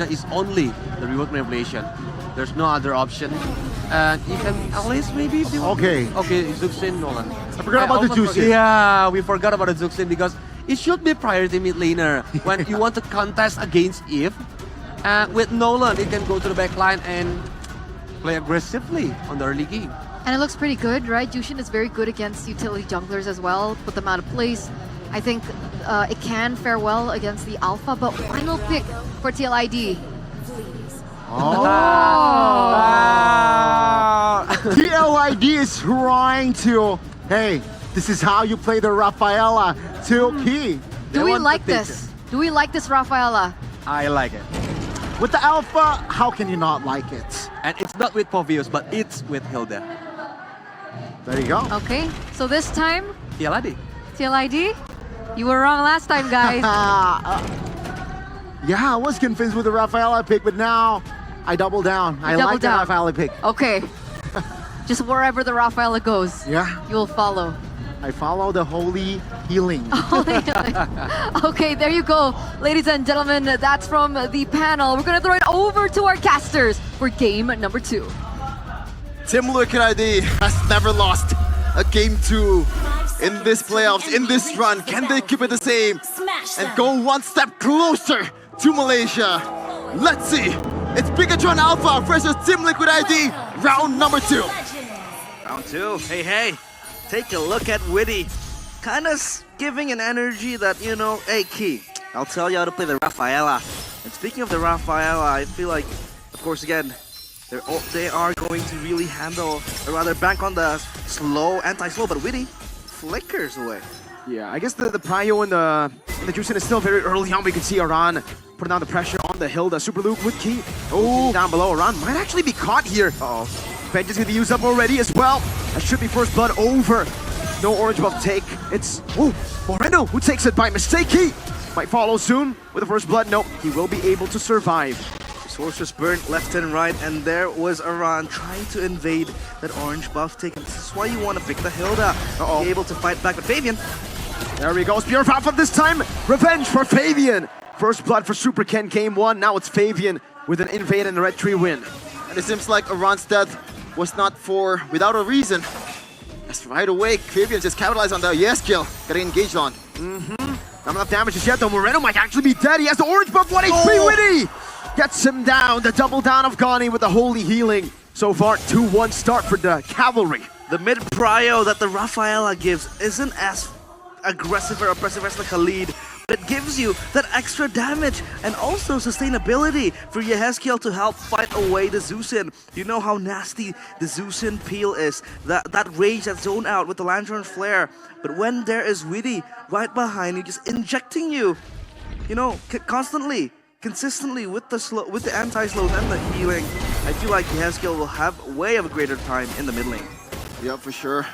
is only the rework manipulation. There's no other option. And you can at least maybe if you want. Okay. Okay, Zuxin, Nolan. I forgot about the Zuxin. Yeah, we forgot about the Zuxin because it should be priority mid laner when you want to contest against Eve. With Nolan, it can go to the back line and play aggressively on the early game. And it looks pretty good, right? Jushin is very good against utility junglers as well. Put them out of place. I think it can fare well against the Alpha, but final pick for TLID. TLID is trying to, hey, this is how you play the Rafaela to key. Do we like this? Do we like this, Rafaela? I like it. With the Alpha, how can you not like it? And it's not with Povius, but it's with Hilda. There you go. Okay, so this time, TLID. TLID, you were wrong last time, guys. Yeah, I was convinced with the Rafaela pick, but now I double down. I like the Rafaela pick. Okay. Just wherever the Rafaela goes, Yeah, you will follow. I follow the holy healing. Okay, there you go. Ladies and gentlemen, that's from the panel. We're going to throw it over to our casters for game number 2. Team Liquid ID has never lost a game 2 in this playoffs, in this run. Can they keep it the same and go one step closer to Malaysia? Let's see. It's Bigetron Alpha versus Team Liquid ID, round number 2. Round 2. Hey. Take a look at Witty. Kind of giving an energy that, you know, hey, Key, I'll tell you how to play the Rafaela. And speaking of the Rafaela, I feel like, of course, again, they are going to really handle, or rather bank on the slow, anti-slow, but Witty flickers away. Yeah, I guess the prio and the Jushin is still very early on. We can see Aran putting down the pressure on the Hilda. Super Luke with Key. Oh, down below. Aran might actually be caught here. Uh-oh. Bench is going to be used up already as well. That should be first blood over. No orange buff take. It's, Moreno who takes it by mistake. Key might follow soon with the first blood. Nope, he will be able to survive. Sorceress burnt left and right, and there was Aran trying to invade that orange buff take. And this is why you want to pick the Hilda. Be able to fight back with Fabian. There we go. Spear Alpha this time. Revenge for Fabian. First blood for Super Ken game 1. Now it's Fabian with an invade and a red tree win. And it seems like Aran's death was not without a reason. As right away, Fabian just capitalized on the yes kill, getting engaged on. Not enough damage just yet though. Moreno might actually be dead. He has the orange buff. 1 HP Witty gets him down. The double down of Gani with the holy healing. So far, 2-1 start for the Cavalry. The mid prio that the Rafaela gives isn't as aggressive or oppressive as the Khalid, but it gives you that extra damage and also sustainability for Yehezkiel to help fight away the Zusin. You know how nasty the Zusin peel is, that rage, that zone out with the Lantern Flare. But when there is Witty right behind you, just injecting you, you know, constantly, consistently with the anti-slows and the healing, I feel like Yehezkiel will have way of a greater time in the mid lane. Yeah, for sure.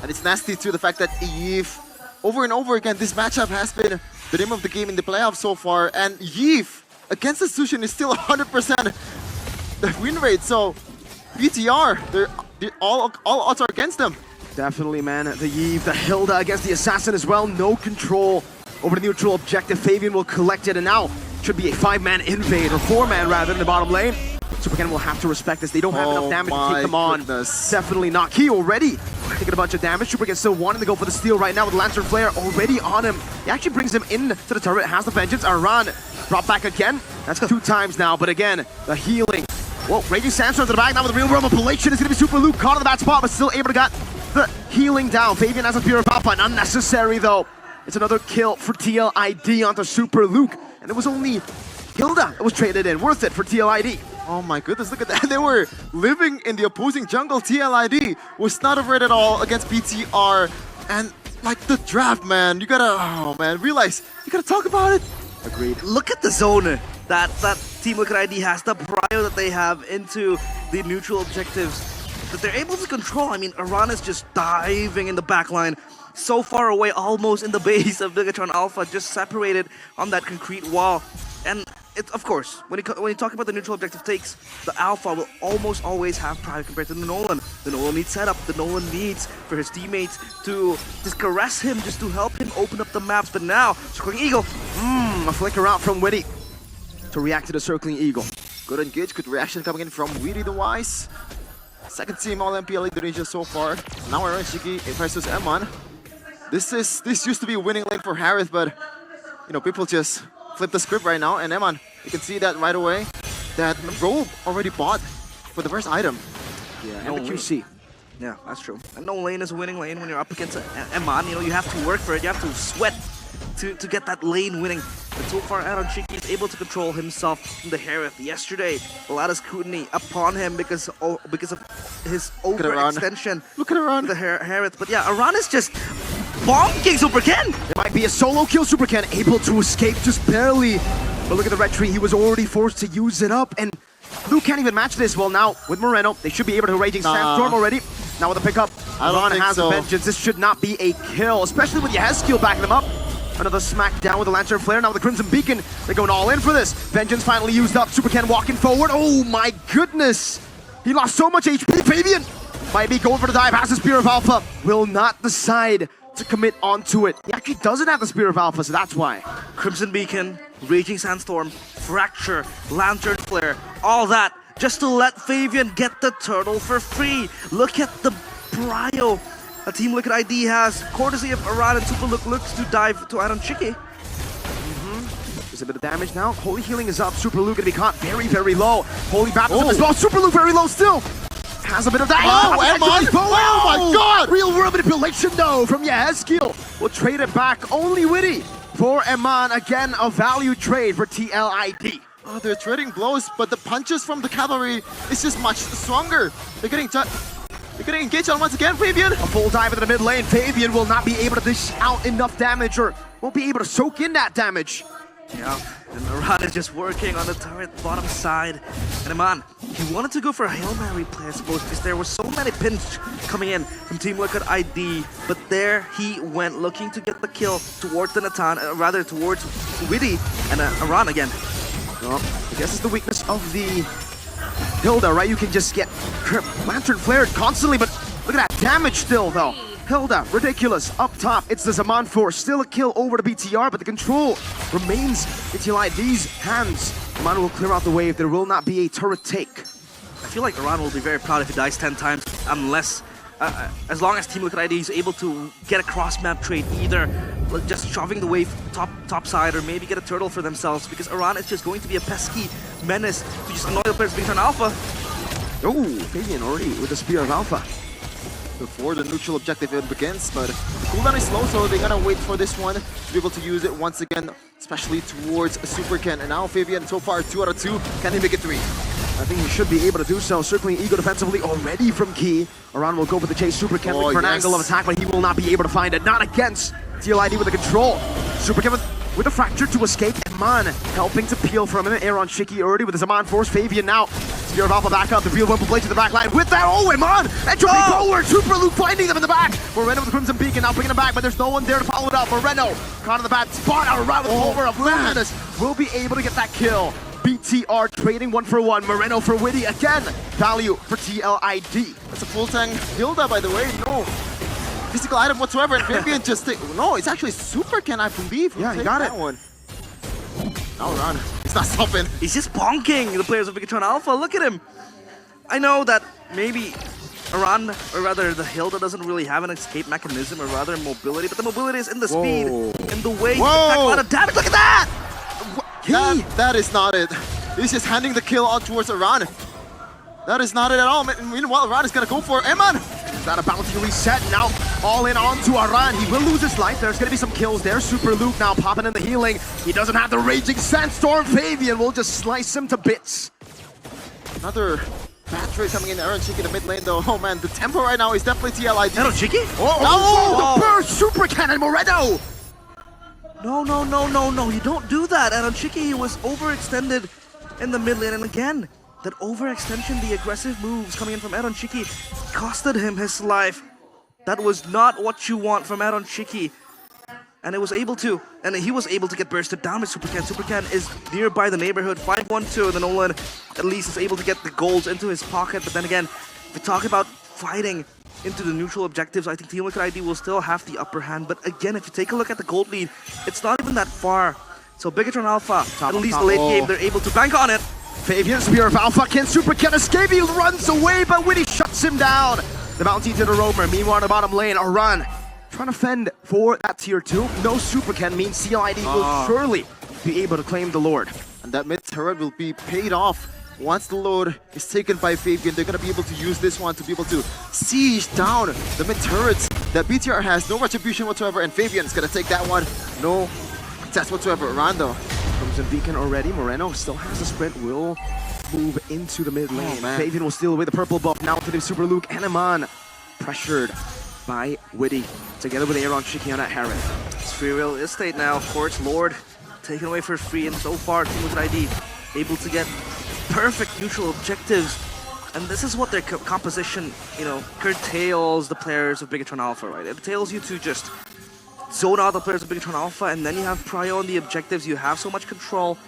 And it's nasty too, the fact that Eve, over and over again, this matchup has been the name of the game in the playoffs so far, and Eve against the Sushin is still 100% the win rate, so BTR, all odds are against them. Definitely, man. The Yves, the Hilda against the Assassin as well. No control over the neutral objective. Fabian will collect it, and now should be a 5-man invade, or 4-man rather, in the bottom lane. Super Ken will have to respect this. They don't have enough damage to take them on. Definitely not. Key already taking a bunch of damage. Super Ken still wanting to go for the steal right now with Lantern Flare already on him. He actually brings him into the turret, has the Vengeance. Aran brought back again. That's 2 times now, but again, the healing. Whoa, Raging Sandstorm to the back now with the real world manipulation. It's going to be Super Luke caught in the bad spot, but still able to get the healing down. Fabian has a Pure Papa, unnecessary though. It's another kill for TLID onto Super Luke, and it was only Hilda that was traded in. Worth it for TLID. Oh my goodness, look at that. They were living in the opposing jungle. TLID was not afraid at all against BTR. And like the draft, man, you gotta, realize, you gotta talk about it. Agreed. Look at the zone that Team Liquid ID has, the prio that they have into the neutral objectives that they're able to control. I mean, Aran is just diving in the backline, so far away, almost in the base of Bigetron Alpha, just separated on that concrete wall. And it, of course, when you talk about the neutral objective takes, the Alpha will almost always have pride compared to the Nolan. The Nolan needs setup. The Nolan needs for his teammates to just caress him, just to help him open up the maps. But now, Squirting Eagle, a flicker out from Witty. to react to the circling eagle. Good engage, good reaction coming in from Weedy the Wise. Second team all MPL Indonesia so far. Now Aaron Shiki versus Eman. This used to be a winning lane for Harith, but you know, people just flip the script right now. And Eman, you can see that right away that Robe already bought for the first item. Yeah, and the QC. Yeah, that's true. And no lane is a winning lane when you're up against Eman. You know, you have to work for it. You have to sweat to get that lane winning. But so far, Aaron Shiki is able to control himself from the Harith. Yesterday, a lot of scrutiny upon him because of his overextension. Look at Aran. The Harith. But yeah, Aran is just bonking Super Ken. It might be a solo kill. Super Ken able to escape just barely. But look at the red tree. He was already forced to use it up. And Blue can't even match this. Well, now with Moreno, they should be able to Raging Sandstorm already. Now with the pickup, Aran has a vengeance. This should not be a kill, especially with Yehezkiel backing them up. Another smackdown with the Lantern Flare. Now with the Crimson Beacon, they're going all in for this. Vengeance finally used up. Super Ken walking forward. Oh my goodness. He lost so much HP. Fabian might be going for the dive. Has the Spear of Alpha. Will not decide to commit onto it. He actually doesn't have the Spear of Alpha, so that's why. Crimson Beacon, Raging Sandstorm, Fracture, Lantern Flare, all that just to let Fabian get the turtle for free. Look at the prio a Team Liquid ID has, courtesy of Aran, and Super Luke looks to dive to Aaron Shiki. There's a bit of damage now. Holy Healing is up. Super Luke gonna be caught very, very low. Holy Baptism as well. Super Luke very low still. Has a bit of damage. Oh, Eman! Oh my god! Real world manipulation though from Yehezkiel. We'll trade it back. Only Witty for Eman. Again, a value trade for TLID. Oh, they're trading blows, but the punches from the cavalry is just much stronger. They're getting engaged on once again, Fabian. A full dive into the mid lane. Fabian will not be able to dish out enough damage, or won't be able to soak in that damage. Yeah, and Aran is just working on the turret bottom side. And Eman, he wanted to go for a Hail Mary play, I suppose, because there were so many pins coming in from Team Liquid ID. But there he went, looking to get the kill towards the Natan, rather towards Witty and Aran again. Well, I guess it's the weakness of the Hilda, right? You can just get Lantern flared constantly, but look at that damage still, though. Hilda, ridiculous. Up top, it's the Zaman Force. Still a kill over to BTR, but the control remains in TLID's hands. Zaman will clear out the wave. There will not be a turret take. I feel like Aran will be very proud if he dies 10 times, unless, as long as Team Liquid ID is able to get a cross-map trade, either just shoving the wave top side, or maybe get a turtle for themselves, because Aran is just going to be a pesky menace to just annoy the players Bigetron Alpha. Oh, Fabian already with the Spear of Alpha. Before the neutral objective even begins, but the cooldown is low, so they gotta wait for this one to be able to use it once again, especially towards Super Ken. And now Fabian, so far 2 out of 2. Can he make it 3? I think he should be able to do so. Circling Ego defensively already from Key. Aran will go for the chase. Super Ken looking for an angle of attack, but he will not be able to find it. Not against TLID with the control. Super Ken with a fracture to escape. Eman helping to peel from him. Aaron Shiki already with the Zaman Force. Fabian now. Spear of Alpha back up. The real one will play to the back line with that. Oh, Eman! Entropy forward. Super Luke finding them in the back. Moreno with the Crimson Beacon now bringing them back, but there's no one there to follow it up. Moreno caught in the bad spot. Aran with over of madness will be able to get that kill. BTR trading 1 for 1. Moreno for Witty again. Value for TLID. That's a full tank Hilda, by the way. No physical item whatsoever, and Fabian just no, it's actually Super Ken, I believe. Yeah, he got that one. Now run. He's not stopping. He's just bonking the players of Bigetron Alpha. Look at him. I know that maybe Aran, or rather the Hilda, doesn't really have an escape mechanism, or rather mobility, but the mobility is in the speed, in the way to pack a lot of damage. Look at that! That is not it. He's just handing the kill out towards Aran. That is not it at all. Meanwhile, Aran is gonna go for Eman. Is that a bounty reset? Now all in onto Aran. He will lose his life. There's gonna be some kills there. Super Luke now popping in the healing. He doesn't have the Raging Sandstorm. Fabian will just slice him to bits. Another bad trade coming in. Aaron Shiki in the mid lane though. Oh man, the tempo right now is definitely TLID. Aaron Shiki? Oh, the burst Super Cannon Moreno. No, you don't do that. Aaron Shiki was overextended in the mid lane, and again, that overextension, the aggressive moves coming in from Aaron Shiki, costed him his life. That was not what you want from Aaron Shiki. And he was able to get bursted down with Super Ken. Super Ken is nearby the neighborhood, 5-1-2, the Nolan at least is able to get the golds into his pocket. But then again, if we talk about fighting into the neutral objectives, I think Team Liquid ID will still have the upper hand. But again, if you take a look at the gold lead, it's not even that far. So Bigetron Alpha, at least top. late Oh. game, they're able to bank on it. Fabian, Spear of Alpha, can Super Ken escape? He runs away, but Witty shuts him down. The bounty to the roamer. Meanwhile, in the bottom lane, a run. Trying to fend for that tier 2. No Super Ken means CLID will surely be able to claim the Lord. And that mid turret will be paid off. Once the load is taken by Fabian, they're going to be able to use this one to be able to siege down the mid turrets that BTR has. No retribution whatsoever, and Fabian's going to take that one. No success whatsoever. Rondo. Crimson Beacon already. Moreno still has a sprint. Will move into the mid lane. man. Fabian will steal away the purple buff. Now to the Super Luke and Aman. Pressured by Witty. Together with Aaron Shiki on that Heron. It's free real estate now, of course. Lord taken away for free, and so far, Team Liquid ID able to get perfect neutral objectives. And this is what their composition, you know, curtails the players of Bigetron Alpha, right? It tells you to just zone out the players of Bigetron Alpha, and then you have prio on the objectives. You have so much control.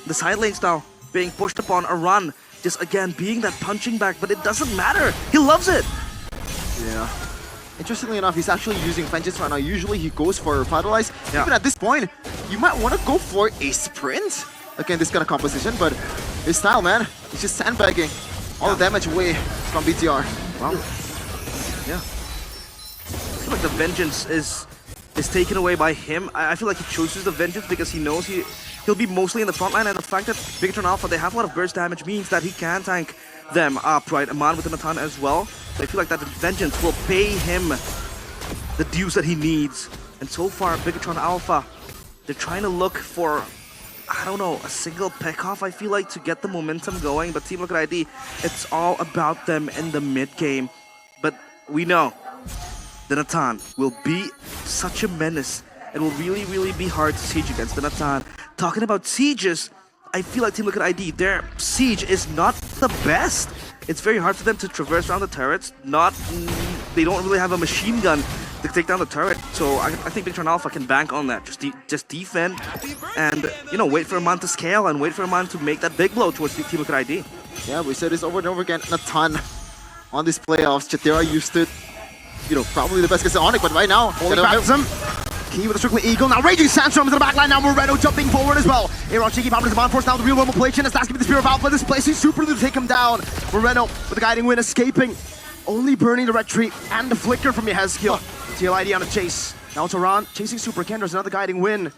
The side lanes now being pushed upon a run, just again being that punching bag, but it doesn't matter. He loves it. Yeah. Interestingly enough, he's actually using Vengeance right now. Usually he goes for Vitalize. Yeah. Even at this point, you might want to go for a sprint. Again, this kind of composition, but his style, man, he's just sandbagging all the damage away from BTR. Wow. Yeah. I feel like the vengeance is taken away by him. I feel like he chooses the vengeance because he knows he'll be mostly in the front line, and the fact that Bigetron Alpha, they have a lot of burst damage means that he can tank them up, right? Aman with the Natan as well. So I feel like that vengeance will pay him the dues that he needs. And so far, Bigetron Alpha, they're trying to look for, I don't know, a single pick-off, I feel like, to get the momentum going. But Team Liquid ID, it's all about them in the mid-game. But we know the Natan will be such a menace. It will really, really be hard to siege against the Natan. Talking about sieges, I feel like Team Liquid ID, their siege is not the best. It's very hard for them to traverse around the turrets. They don't really have a machine gun to take down the turret. So I think Bigetron Alpha can bank on that. Just defend and, you know, wait for a man to scale and wait for a man to make that big blow towards Team Liquid ID. Yeah, we said this over and over again. Natan on these playoffs. Chatera used it. You know, probably the best against Onyx, but right now, Holy Baptism. Key with a Strictly Eagle. Now Raging Sandstorm into the backline. Now Moreno jumping forward as well. Aaron Shiki popping his Bond Force. Now the real normal play chin. It's asking for the Spear of Alpha. Displacing Super to take him down. Moreno with the guiding win, escaping. Only burning the red tree and the flicker from Yehezkiel. TLID on a chase. Now it's Aran chasing Super Ken. There's another guiding win.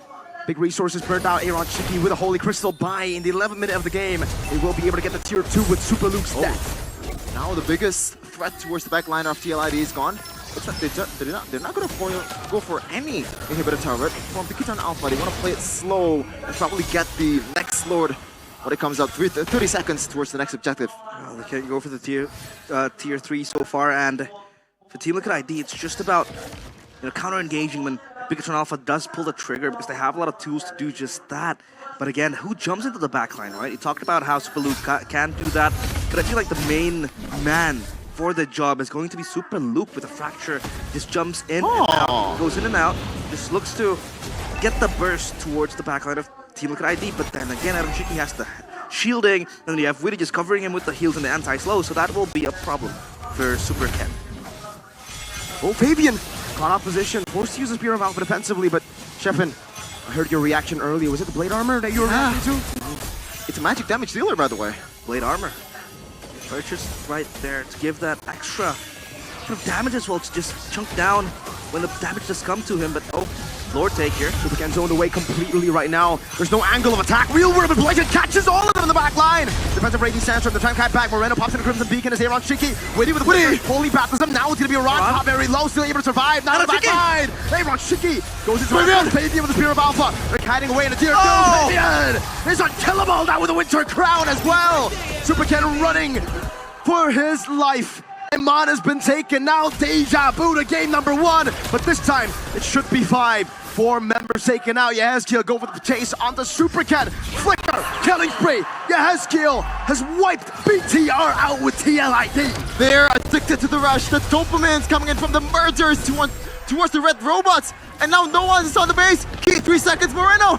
Big resources burned out. Aaron Shiki with a Holy Crystal by in the 11th minute of the game. They will be able to get the tier 2 with Super Luke's death. Now the biggest threat towards the back line of TLID is gone. Looks like they're not going to go for any inhibitor turret. From Bigetron Alpha, they want to play it slow and probably get the next Lord when it comes out 30 seconds towards the next objective. Well, they can't go for the tier 3 so far, and for Team Liquid ID, it's just about, you know, counter-engaging when Bigetron Alpha does pull the trigger, because they have a lot of tools to do just that. But again, who jumps into the backline, right? You talked about how Super Luke can do that, but I feel like the main man for the job is going to be Super Luke with a fracture. Just jumps in and out, goes in and out, just looks to get the burst towards the backline of Team Liquid ID, but then again, Aaron Shiki has the shielding, and then you have Witty just covering him with the heals and the anti-slow, so that will be a problem for Super Ken. Oh, Fabian caught off position, forced to use the Spear of Alpha defensively, but Sheffin, I heard your reaction earlier. Was it the Blade Armor that you were reacting to? It's a magic damage dealer, by the way. Blade Armor. Purchased right there to give that extra kind of damage as well, to just chunk down when the damage does come to him, but oh, Lord take here. Super Ken zoned away completely right now. There's no angle of attack. Real World of Blade catches all of them in the back line. Defensive Raging Sandstorm, the time kite back. Moreno pops in the Crimson Beacon as Aaron Shiki. Witty with the Witty. Holy Baptism. Now it's going to be a Ron. Top very low, still able to survive. Now the back line. Aaron Shiki goes into Fabian with the Spear of Alpha. They're hiding away in the tier 2. Fabian is unkillable now with the Winter Crown as well. Super Ken running for his life. Iman has been taken. Now deja vu to game number 1. But this time, it should be 5. 4 members taken out. Yehezkiel go for the chase on the Super Ken. Flicker, killing spree. Yehezkiel has wiped BTR out with TLID. They're addicted to the rush. The dopamine's coming in from the mergers towards the red robots. And now no one is on the base. Key 3 seconds, Moreno.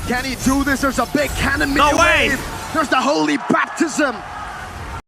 Can he do this? There's a big cannon. No way! There's the Holy Baptism.